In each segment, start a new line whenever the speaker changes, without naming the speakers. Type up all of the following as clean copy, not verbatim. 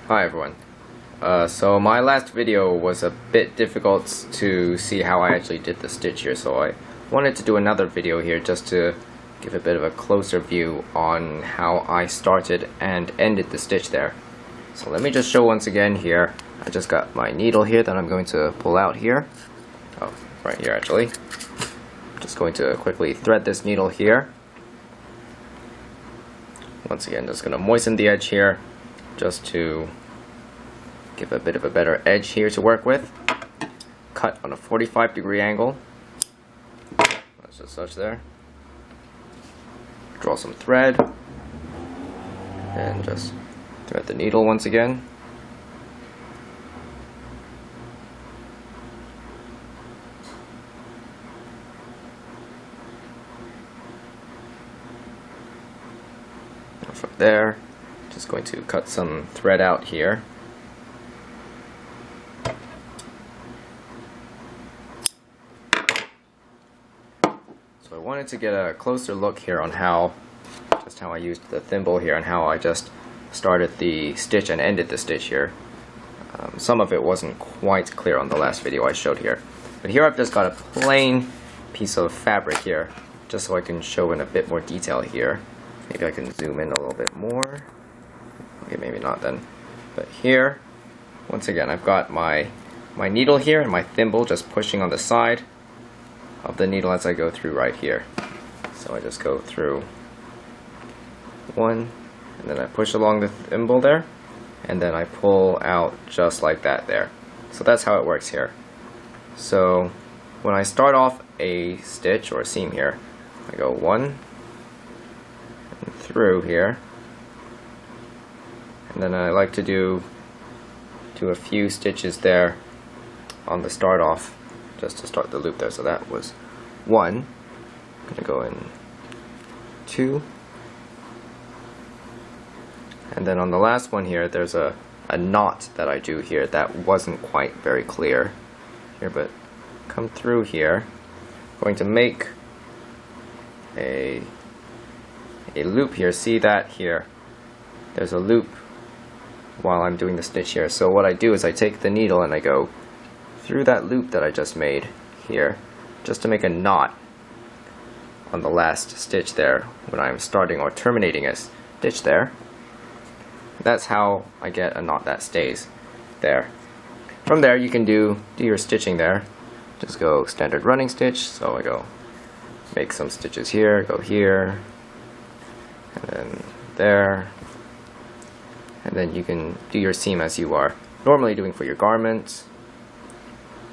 Hi everyone. So my last video was a bit difficult to see how I actually did the stitch here, so I wanted to do another video here just to give a bit of a closer view on how I started and ended the stitch there. So let me just show once again here. I just got my needle here that I'm going to pull out here. Oh, right here actually. I'm just going to quickly thread this needle here. Once again, just going to moisten the edge here, just to give a bit of a better edge here to work with. Cut on a 45-degree angle. That's just such there. Draw some thread. And just thread the needle once again. From there, just going to cut some thread out here. So I wanted to get a closer look here on how I used the thimble here and how I just started the stitch and ended the stitch here. Some of it wasn't quite clear on the last video I showed here. But here I've just got a plain piece of fabric here, just so I can show in a bit more detail here. Maybe I can zoom in a little bit more. Okay, maybe not then. But here, once again, I've got my needle here and my thimble just pushing on the side of the needle as I go through right here. So I just go through one, and then I push along the thimble there, and then I pull out just like that there. So that's how it works here. So when I start off a stitch or a seam here, I go one, and through here, and then I like to do a few stitches there on the start off, just to start the loop there. So that was one. I'm going to go in two, and then on the last one here there's a knot that I do here that wasn't quite very clear here, but come through here. I'm going to make a loop here. See that here? There's a loop while I'm doing the stitch here. So what I do is I take the needle and I go through that loop that I just made here, just to make a knot on the last stitch there when I'm starting or terminating a stitch there. That's how I get a knot that stays there. From there you can do your stitching there. Just go standard running stitch. So I go make some stitches here, go here, and then there, and then you can do your seam as you are normally doing for your garments,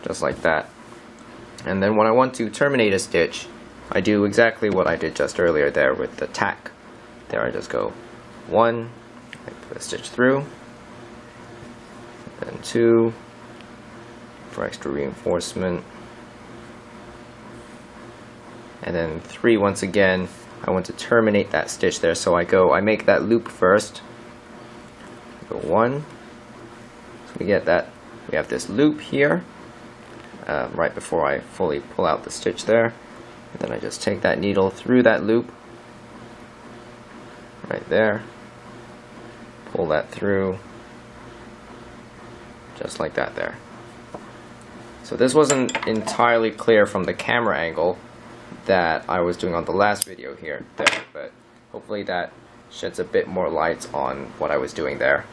just like that. And then when I want to terminate a stitch, I do exactly what I did just earlier there with the tack. There I just go one, I put a stitch through, then two for extra reinforcement, and then three. Once again, I want to terminate that stitch there, so I make that loop first. I go one, so we get that, we have this loop here right before I fully pull out the stitch there, and then I just take that needle through that loop right there, pull that through just like that there. So this wasn't entirely clear from the camera angle that I was doing on the last video here there, but hopefully that sheds a bit more light on what I was doing there.